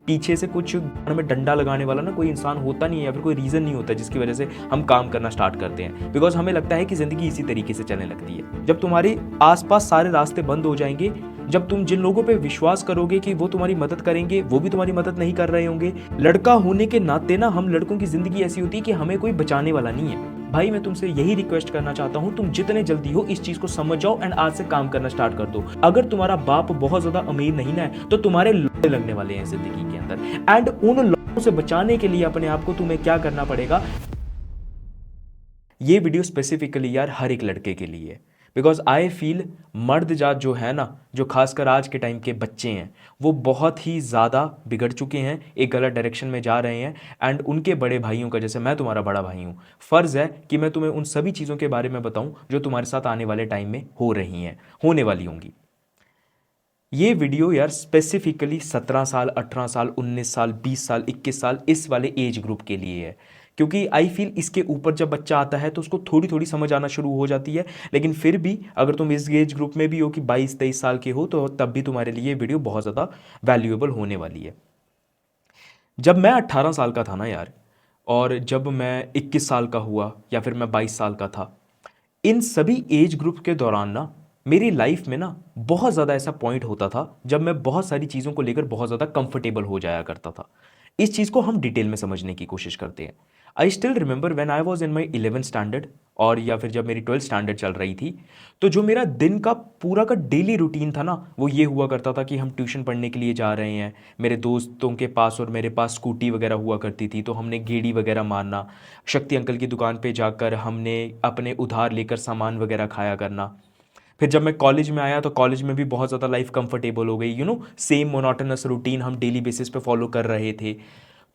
पीछे से कुछ में डंडा लगाने वाला ना कोई इंसान होता नहीं है, या फिर कोई रीज़न नहीं होता जिसकी वजह से हम काम करना स्टार्ट करते हैं। बिकॉज हमें लगता है कि ज़िंदगी इसी तरीके से चलने लगती है। जब तुम्हारे आसपास सारे रास्ते बंद हो जाएंगे, जब तुम जिन लोगों पे विश्वास करोगे कि वो तुम्हारी मदद करेंगे, वो भी तुम्हारी मदद नहीं कर रहे होंगे। लड़का होने के नाते ना हम लड़कों की ज़िंदगी ऐसी होती है कि हमें कोई बचाने वाला नहीं है। भाई मैं तुमसे यही रिक्वेस्ट करना चाहता हूं, तुम जितने जल्दी हो इस चीज को समझ जाओ एंड आज से काम करना स्टार्ट कर दो। अगर तुम्हारा बाप बहुत ज्यादा अमीर नहीं ना है तो तुम्हारे लोड़े लगने वाले हैं जिंदगी के अंदर, एंड उन लोगों से बचाने के लिए अपने आप को तुम्हें क्या करना पड़ेगा। ये वीडियो स्पेसिफिकली यार हर एक लड़के के लिए है। बिकॉज आई फील मर्द जात जो है ना, जो खासकर आज के टाइम के बच्चे हैं, वो बहुत ही ज़्यादा बिगड़ चुके हैं, एक गलत डायरेक्शन में जा रहे हैं। एंड उनके बड़े भाइयों का, जैसे मैं तुम्हारा बड़ा भाई हूँ, फ़र्ज़ है कि मैं तुम्हें उन सभी चीज़ों के बारे में बताऊँ जो तुम्हारे साथ आने वाले टाइम में हो रही हैं, होने वाली होंगी। ये वीडियो यार स्पेसिफिकली 17 साल, 18 साल, 19 साल, 20 साल, 21 साल इस वाले एज ग्रुप के लिए है। क्योंकि आई फील इसके ऊपर जब बच्चा आता है तो उसको थोड़ी थोड़ी समझ आना शुरू हो जाती है। लेकिन फिर भी अगर तुम इस एज ग्रुप में भी हो कि 22-23 साल के हो, तो तब भी तुम्हारे लिए वीडियो बहुत ज़्यादा वैल्यूएबल होने वाली है। जब मैं 18 साल का था ना यार, और जब मैं 21 साल का हुआ या फिर मैं 22 साल का था, इन सभी एज ग्रुप के दौरान ना मेरी लाइफ में ना बहुत ज़्यादा ऐसा पॉइंट होता था जब मैं बहुत सारी चीज़ों को लेकर बहुत ज़्यादा कंफर्टेबल हो जाया करता था। इस चीज़ को हम डिटेल में समझने की कोशिश करते हैं। I still remember when I was in my 11th standard, और या फिर जब मेरी 12th स्टैंडर्ड चल रही थी, तो जो मेरा दिन का पूरा का डेली रूटीन था ना, वो ये हुआ करता था कि हम ट्यूशन पढ़ने के लिए जा रहे हैं। मेरे दोस्तों के पास और मेरे पास स्कूटी वगैरह हुआ करती थी, तो हमने गेड़ी वगैरह मारना, शक्ति अंकल की दुकान पे जाकर हमने अपने उधार लेकर सामान वगैरह खाया करना। फिर जब मैं कॉलेज में आया तो कॉलेज में भी बहुत ज़्यादा लाइफ कंफर्टेबल हो गई, सेम मोनोटोनस रूटीन हम डेली बेसिस पे फॉलो कर रहे थे।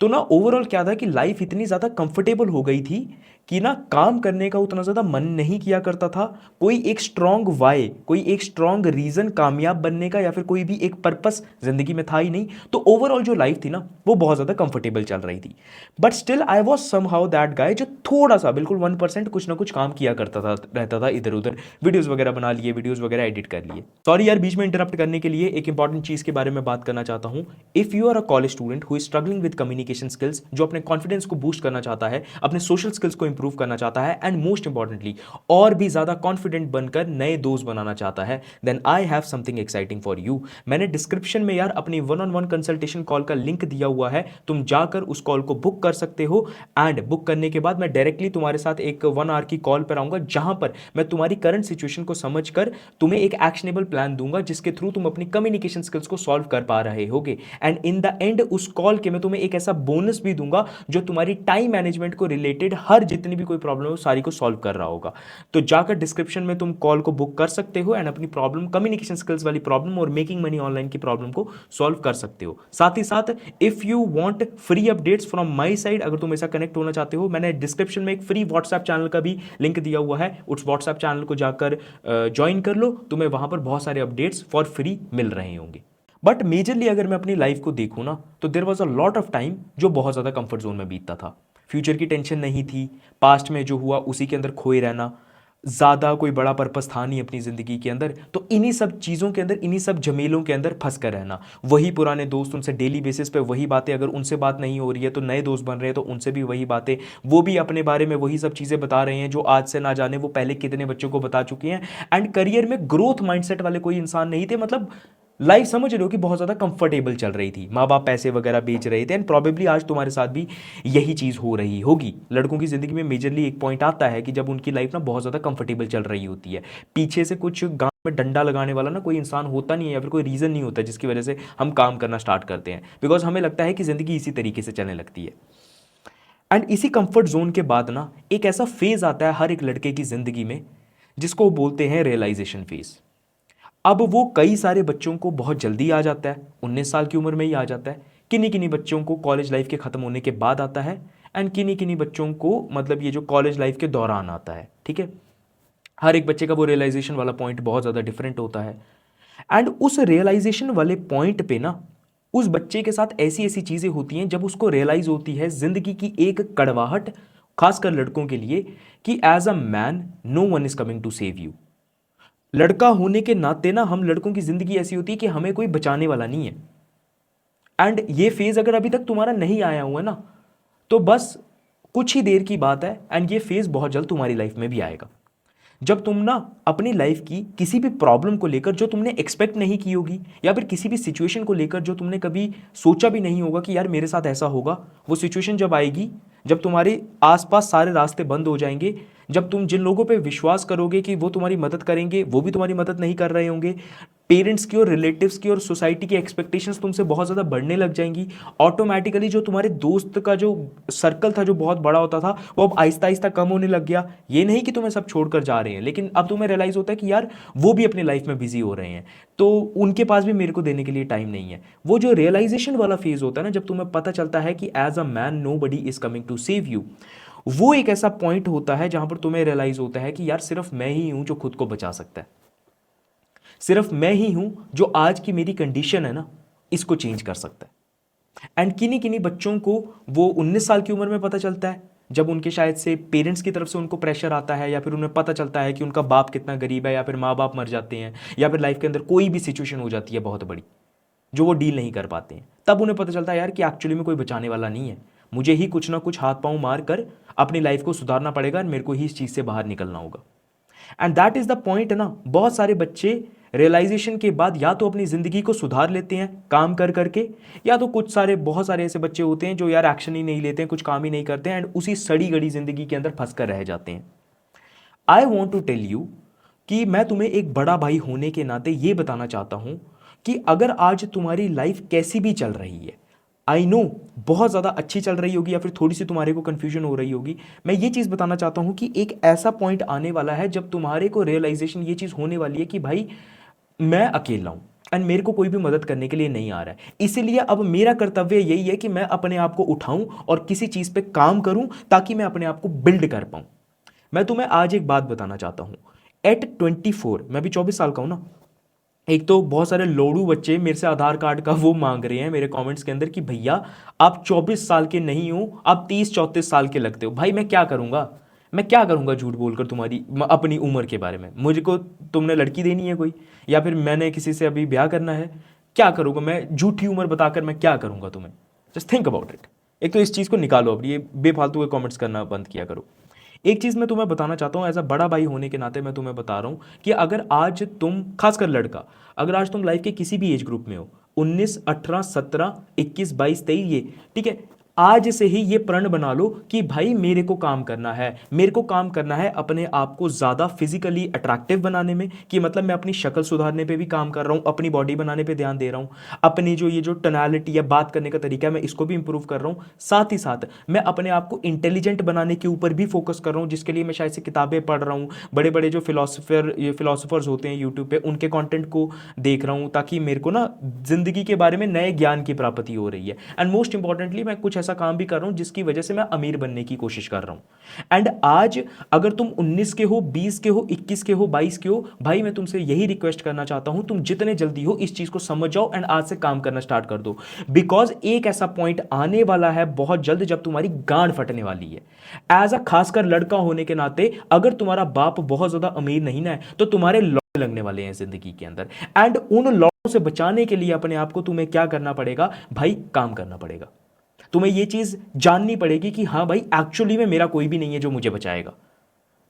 तो ना ओवरऑल क्या था कि लाइफ इतनी ज़्यादा कंफर्टेबल हो गई थी कि ना काम करने का उतना ज़्यादा मन नहीं किया करता था। कोई एक स्ट्रॉन्ग वाई, कोई एक स्ट्रॉन्ग रीज़न कामयाब बनने का या फिर कोई भी एक पर्पस ज़िंदगी में था ही नहीं। तो ओवरऑल जो लाइफ थी ना वो बहुत ज़्यादा कंफर्टेबल चल रही थी। But still I was somehow that guy जो थोड़ा सा बिल्कुल 1% कुछ ना कुछ काम किया करता था, रहता था इधर उधर, वीडियोज़ वगैरह बना लिए, वीडियोज़ वगैरह एडिट कर लिए। सॉरी यार बीच में इंटरप्ट करने के लिए, एक इंपॉर्टेंट चीज़ के बारे में बात करना चाहता हूँ। If you are a college student who is struggling with communication skills, जो अपने कॉन्फिडेंस को बूस्ट करना चाहता है, अपने सोशल स्किल्स को इंप्रूव करना चाहता है, एंड मोस्ट इंपॉर्टेंटली और भी ज्यादा कॉन्फिडेंट बनकर नए दोस्त बनाना चाहता है, then I have something exciting for you. मैंने डिस्क्रिप्शन में यार अपनी 1-on-1 कंसल्टेशन कॉल का लिंक दिया हुआ है, तुम जाकर उस कॉल को बुक कर सकते हो। एंड बुक करने के बाद मैं डायरेक्टली तुम्हारे साथ एक 1 आवर की कॉल पर आऊंगा, जहां पर मैं तुम्हारी करंट सिचुएशन को समझकर तुम्हें एक एक्शनेबल प्लान दूंगा जिसके थ्रू तुम अपनी कम्युनिकेशन स्किल्स को सॉल्व कर पा रहे होगे। एंड इन द एंड उस कॉल के मैं तुम्हें एक ऐसा बोनस भी दूंगा जो तुम्हारी टाइम मैनेजमेंट को रिलेटेड हर जितनी भी कोई प्रॉब्लम हो सारी को सॉल्व कर रहा होगा। तो जाकर डिस्क्रिप्शन में तुम कॉल को बुक कर सकते हो एंड अपनी प्रॉब्लम, कम्युनिकेशन स्किल्स वाली प्रॉब्लम और मेकिंग मनी ऑनलाइन की प्रॉब्लम को सॉल्व कर सकते हो। साथ ही साथ if you want free updates from my side, अगर तुम ऐसा कनेक्ट होना चाहते हो, मैंने डिस्क्रिप्शन में एक फ्री व्हाट्सएप चैनल का भी लिंक दिया हुआ है। उस व्हाट्सएप चैनल को जाकर ज्वाइन कर लो, तुम्हें वहां पर बहुत सारे अपडेट्स फॉर फ्री मिल रहे होंगे। बट मेजरली अगर मैं अपनी लाइफ को देखूँ ना, तो there was a lot of time जो बहुत ज़्यादा कंफर्ट जोन में बीतता था। फ्यूचर की टेंशन नहीं थी, पास्ट में जो हुआ उसी के अंदर खोए रहना, ज़्यादा कोई बड़ा पर्पस था नहीं अपनी ज़िंदगी के अंदर। तो इन्हीं सब चीज़ों के अंदर, इन्हीं सब झमेलों के अंदर फंस कर रहना। वही पुराने दोस्त, उनसे डेली बेसिस पे वही बातें, अगर उनसे बात नहीं हो रही है तो नए दोस्त बन रहे हैं तो उनसे भी वही बातें, वो भी अपने बारे में वही सब चीज़ें बता रहे हैं जो आज से ना जाने वो पहले कितने बच्चों को बता चुके हैं। एंड करियर में ग्रोथ माइंडसेट वाले कोई इंसान नहीं थे। मतलब लाइफ समझ रहे हो कि बहुत ज़्यादा कंफर्टेबल चल रही थी, माँ बाप पैसे वगैरह बेच रहे थे, एंड प्रॉबेबली आज तुम्हारे साथ भी यही चीज़ हो रही होगी। लड़कों की ज़िंदगी में मेजरली एक पॉइंट आता है कि जब उनकी लाइफ ना बहुत ज़्यादा कंफर्टेबल चल रही होती है, पीछे से कुछ गांव में डंडा लगाने वाला ना कोई इंसान होता नहीं है, या फिर कोई रीज़न नहीं होता जिसकी वजह से हम काम करना स्टार्ट करते हैं। बिकॉज हमें लगता है कि ज़िंदगी इसी तरीके से चलने लगती है। एंड इसी कंफर्ट जोन के बाद ना एक ऐसा फेज़ आता है हर एक लड़के की ज़िंदगी में जिसको बोलते हैं रियलाइजेशन फेज़। अब वो कई सारे बच्चों को बहुत जल्दी आ जाता है, 19 साल की उम्र में ही आ जाता है। किन्हीं किन्हीं बच्चों को कॉलेज लाइफ के ख़त्म होने के बाद आता है, एंड किन्हीं किन्हीं बच्चों को मतलब ये जो कॉलेज लाइफ के दौरान आता है। ठीक है, हर एक बच्चे का वो रियलाइजेशन वाला पॉइंट बहुत ज़्यादा डिफरेंट होता है। एंड उस रियलाइजेशन वाले पॉइंट पे ना उस बच्चे के साथ ऐसी ऐसी चीज़ें होती हैं जब उसको रियलाइज होती है ज़िंदगी की एक कड़वाहट, खासकर लड़कों के लिए, कि as a man no one is coming to save you. लड़का होने के नाते ना हम लड़कों की ज़िंदगी ऐसी होती है कि हमें कोई बचाने वाला नहीं है। एंड ये फेज अगर अभी तक तुम्हारा नहीं आया हुआ ना, तो बस कुछ ही देर की बात है एंड ये फेज बहुत जल्द तुम्हारी लाइफ में भी आएगा। जब तुम ना अपनी लाइफ की किसी भी प्रॉब्लम को लेकर जो तुमने एक्सपेक्ट नहीं की होगी, या फिर किसी भी सिचुएशन को लेकर जो तुमने कभी सोचा भी नहीं होगा कि यार मेरे साथ ऐसा होगा, वो सिचुएशन जब आएगी, जब तुम्हारे आसपास सारे रास्ते बंद हो जाएंगे, जब तुम जिन लोगों पे विश्वास करोगे कि वो तुम्हारी मदद करेंगे वो भी तुम्हारी मदद नहीं कर रहे होंगे, पेरेंट्स की और रिलेटिव्स की और सोसाइटी की एक्सपेक्टेशंस तुमसे बहुत ज़्यादा बढ़ने लग जाएंगी, ऑटोमेटिकली जो तुम्हारे दोस्त का जो सर्कल था जो बहुत बड़ा होता था वो अब आहिस्ता आहिस्ता कम होने लग गया। ये नहीं कि तुम्हें सब छोड़कर जा रहे हैं, लेकिन अब तुम्हें रियलाइज होता है कि यार वो भी अपनी लाइफ में बिजी हो रहे हैं, तो उनके पास भी मेरे को देने के लिए टाइम नहीं है। वो जो रियलाइजेशन वाला फेज होता है ना, जब तुम्हें पता चलता है कि as a man nobody is coming to save you, वो एक ऐसा पॉइंट होता है जहां पर तुम्हें रियलाइज होता है कि यार सिर्फ मैं ही हूं जो खुद को बचा सकता है, सिर्फ मैं ही हूं जो आज की मेरी कंडीशन है ना इसको चेंज कर सकता है। एंड किन्हीं किन्हीं बच्चों को वो 19 साल की उम्र में पता चलता है, जब उनके शायद से पेरेंट्स की तरफ से उनको प्रेशर आता है, या फिर उन्हें पता चलता है कि उनका बाप कितना गरीब है, या फिर माँ बाप मर जाते हैं, या फिर लाइफ के अंदर कोई भी सिचुएशन हो जाती है बहुत बड़ी जो वो डील नहीं कर पाते हैं। तब उन्हें पता चलता है यार कि एक्चुअली में कोई बचाने वाला नहीं है, मुझे ही कुछ ना कुछ हाथ पांव मार कर अपनी लाइफ को सुधारना पड़ेगा और मेरे को ही इस चीज़ से बाहर निकलना होगा। And that is the point ना, बहुत सारे बच्चे रियलाइजेशन के बाद या तो अपनी जिंदगी को सुधार लेते हैं काम कर करके, या तो बहुत सारे ऐसे बच्चे होते हैं जो यार एक्शन ही नहीं लेते हैं, कुछ काम ही नहीं करते हैं एंड उसी सड़ी गड़ी जिंदगी के अंदर फंस कर रह जाते हैं। I want to tell you कि मैं तुम्हें एक बड़ा भाई होने के नाते ये बताना चाहता हूं कि अगर आज तुम्हारी लाइफ कैसी भी चल रही है, आई नो बहुत ज़्यादा अच्छी चल रही होगी या फिर थोड़ी सी तुम्हारे को कन्फ्यूजन हो रही होगी, मैं ये चीज़ बताना चाहता हूं कि एक ऐसा पॉइंट आने वाला है जब तुम्हारे को रियलाइजेशन ये चीज़ होने वाली है कि भाई मैं अकेला हूं एंड मेरे को कोई भी मदद करने के लिए नहीं आ रहा है, इसीलिए अब मेरा कर्तव्य यही है कि मैं अपने आप को उठाऊं और किसी चीज़ पे काम करूं ताकि मैं अपने आप को बिल्ड कर पाऊं। मैं तुम्हें आज एक बात बताना चाहता हूं, एट 24, मैं भी 24 साल का हूं ना, एक तो बहुत सारे लोड़ू बच्चे मेरे से आधार कार्ड का वो मांग रहे हैं मेरे कमेंट्स के अंदर कि भैया आप 24 साल के नहीं हो, आप 30-34 साल के लगते हो। भाई मैं क्या करूंगा, मैं क्या करूंगा झूठ बोलकर तुम्हारी अपनी उम्र के बारे में? मुझे को तुमने लड़की देनी है कोई, या फिर मैंने किसी से अभी ब्याह करना है? क्या करूंगा मैं झूठी उम्र बताकर, मैं क्या करूंगा तुम्हें? Just think about it. एक तो इस चीज़ को निकालो, अब ये बेफालतू के कमेंट्स करना बंद किया करो। एक चीज़ मैं तुम्हें बताना चाहता हूँ, एज अ बड़ा भाई होने के नाते मैं तुम्हें बता रहा हूँ कि अगर आज तुम, खासकर लड़का, अगर आज तुम लाइफ के किसी भी एज ग्रुप में हो, 19, 18, 17, 21, 22, 23, ये ठीक है, आज से ही ये प्रण बना लो कि भाई मेरे को काम करना है, मेरे को काम करना है अपने आप को ज़्यादा फिजिकली अट्रैक्टिव बनाने में, कि मतलब मैं अपनी शक्ल सुधारने पे भी काम कर रहा हूँ, अपनी बॉडी बनाने पे ध्यान दे रहा हूँ, अपनी जो ये जो टोनैलिटी या बात करने का तरीका है मैं इसको भी इंप्रूव कर रहा हूँ, साथ ही साथ मैं अपने आप को इंटेलिजेंट बनाने के ऊपर भी फोकस कर रहा हूँ, जिसके लिए मैं शायद से किताबें पढ़ रहा हूँ, बड़े बड़े जो फिलोसफर्स होते हैं यूट्यूब पे उनके कंटेंट को देख रहा हूँ, ताकि मेरे को ना जिंदगी के बारे में नए ज्ञान की प्राप्ति हो रही है। एंड मोस्ट इंपॉर्टेंटली मैं कुछ ऐसा काम भी कर रहा हूं जिसकी वजह से मैं अमीर बनने की कोशिश कर रहा हूं। एंड आज अगर तुम 19 के हो, 20 के हो, 21 के हो, 22 के हो, भाई मैं तुमसे यही रिक्वेस्ट करना चाहता हूं, तुम जितने जल्दी हो इस चीज को समझ जाओ एंड आज से काम करना स्टार्ट कर दो, बिकॉज एक ऐसा पॉइंट आने वाला है बहुत जल्द जब तुम्हारी गांड फटने वाली है। एज अ खासकर लड़का होने के नाते अगर तुम्हारा बाप बहुत ज्यादा अमीर नहीं ना है तो तुम्हारे लौड़े लगने वाले हैं जिंदगी के अंदर, एंड उन लौड़ों से बचाने के लिए अपने आप को तुम्हें क्या करना पड़ेगा भाई, काम करना पड़ेगा। तुम्हें यह चीज जाननी पड़ेगी कि हाँ भाई एक्चुअली में मेरा कोई भी नहीं है जो मुझे बचाएगा,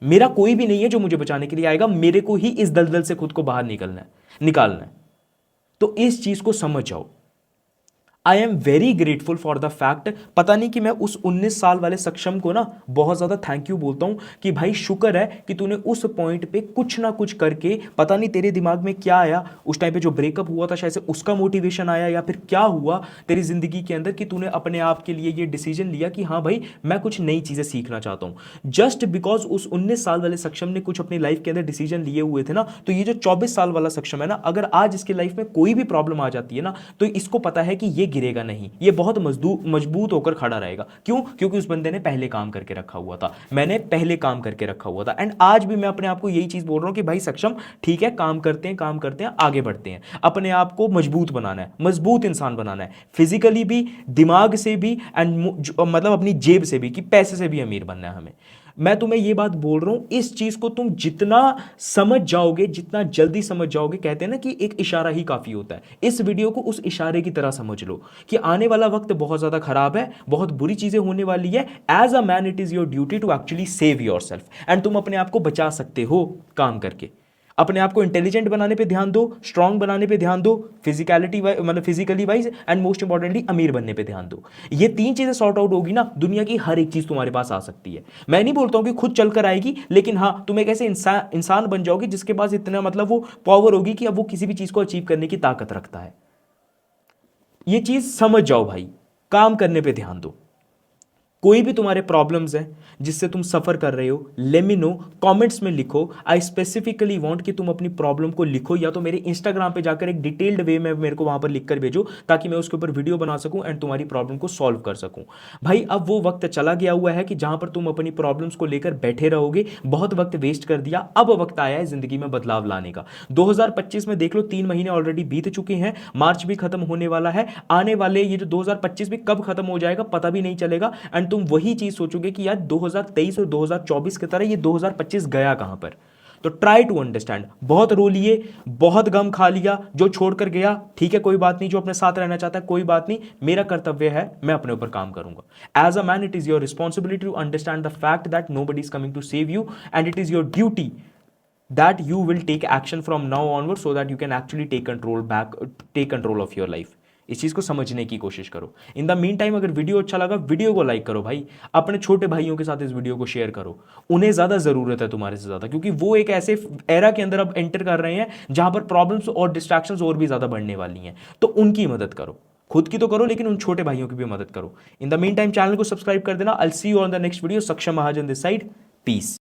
मेरा कोई भी नहीं है जो मुझे बचाने के लिए आएगा, मेरे को ही इस दलदल से खुद को बाहर निकालना है। तो इस चीज को समझ जाओ। I am very grateful for the fact, पता नहीं कि मैं उस 19 साल वाले सक्षम को ना बहुत ज़्यादा थैंक यू बोलता हूँ कि भाई शुक्र है कि तूने उस पॉइंट पे कुछ ना कुछ करके, पता नहीं तेरे दिमाग में क्या आया उस टाइम पे, जो ब्रेकअप हुआ था शायद से उसका मोटिवेशन आया या फिर क्या हुआ तेरी ज़िंदगी के अंदर कि तूने अपने आप के लिए ये डिसीजन लिया कि हाँ भाई मैं कुछ नई चीज़ें सीखना चाहता हूँ। जस्ट बिकॉज उस 19 साल वाले सक्षम ने कुछ अपनी लाइफ के अंदर डिसीजन लिए हुए थे ना, तो ये जो 24 साल वाला सक्षम है ना, अगर आज इसके लाइफ में कोई भी प्रॉब्लम आ जाती है ना, तो इसको पता है कि ये गिरेगा नहीं, ये बहुत मजबूत होकर खड़ा रहेगा। क्यों? क्योंकि उस बंदे ने पहले काम करके रखा हुआ था, मैंने पहले काम करके रखा हुआ था। एंड आज भी मैं अपने आप को यही चीज बोल रहा हूं कि भाई सक्षम ठीक है, काम करते हैं, आगे बढ़ते हैं, अपने आप को मजबूत बनाना है, मजबूत इंसान बनाना है, फिजिकली भी, दिमाग से भी, एंड मतलब अपनी जेब से भी, कि पैसे से भी अमीर बनना है हमें। मैं तुम्हें ये बात बोल रहा हूं, इस चीज को तुम जितना समझ जाओगे, जितना जल्दी समझ जाओगे, कहते हैं ना कि एक इशारा ही काफी होता है, इस वीडियो को उस इशारे की तरह समझ लो कि आने वाला वक्त बहुत ज्यादा खराब है, बहुत बुरी चीजें होने वाली है। As a man it is your duty to actually save yourself, and तुम अपने आप को बचा सकते हो काम करके। अपने आप को इंटेलिजेंट बनाने पे ध्यान दो, स्ट्रांग बनाने पे ध्यान दो, फिजिकलिटी मतलब physically wise, and most importantly अमीर बनने पे ध्यान दो। ये तीन चीजें सॉर्ट आउट होगी ना, दुनिया की हर एक चीज तुम्हारे पास आ सकती है। मैं नहीं बोलता हूं कि खुद चलकर आएगी, लेकिन हाँ तुम एक ऐसे इंसान बन जाओगे जिसके पास इतना मतलब वो पावर होगी कि अब वो किसी भी चीज को अचीव करने की ताकत रखता है। ये चीज समझ जाओ भाई, काम करने पे ध्यान दो। कोई भी तुम्हारे प्रॉब्लम्स हैं जिससे तुम सफर कर रहे हो, लेट मी नो, कमेंट्स में लिखो। आई स्पेसिफिकली वांट कि तुम अपनी प्रॉब्लम को लिखो, या तो मेरे इंस्टाग्राम पे जाकर एक डिटेल्ड वे में मेरे को वहां पर लिख कर भेजो, ताकि मैं उसके ऊपर वीडियो बना सकूं एंड तुम्हारी प्रॉब्लम को सॉल्व कर सकूं। भाई अब वो वक्त चला गया हुआ है कि जहां पर तुम अपनी प्रॉब्लम्स को लेकर बैठे रहोगे, बहुत वक्त वेस्ट कर दिया, अब वक्त आया है जिंदगी में बदलाव लाने का। 2025 में देख लो, 3 महीने ऑलरेडी बीत चुके हैं, मार्च भी खत्म होने वाला है, आने वाले ये जो 2025 भी कब खत्म हो जाएगा पता भी नहीं चलेगा, एंड तुम वही चीज सोचोगे कि यार 2023 और 2024 की तरह ये 2025 गया कहां पर। तो ट्राई टू अंडरस्टैंड। बहुत रो लिए, बहुत गम खा लिया, जो छोड़कर गया ठीक है कोई बात नहीं, जो अपने साथ रहना चाहता है कोई बात नहीं, मेरा कर्तव्य है, मैं अपने ऊपर काम करूंगा। As a man it is your responsibility to understand the fact that nobody is coming to save you, and it is your duty that you will take action from now onward so that you can actually take control of your life। इस चीज को समझने की कोशिश करो। In the mean time अगर video अच्छा लगा, वीडियो को लाइक करो भाई, अपने छोटे भाइयों के साथ इस वीडियो को शेयर करो, उन्हें ज्यादा जरूरत है तुम्हारे से ज्यादा, क्योंकि वो एक ऐसे एरा के अंदर अब एंटर कर रहे हैं जहां पर प्रॉब्लम्स और डिस्ट्रैक्शंस और भी ज्यादा बढ़ने वाली हैं। तो उनकी मदद करो, खुद की तो करो लेकिन उन छोटे भाइयों की भी मदद करो। In the mean time channel को सब्सक्राइब कर देना। I will see you on the next video. सक्षम महाजन दिस साइड, पीस।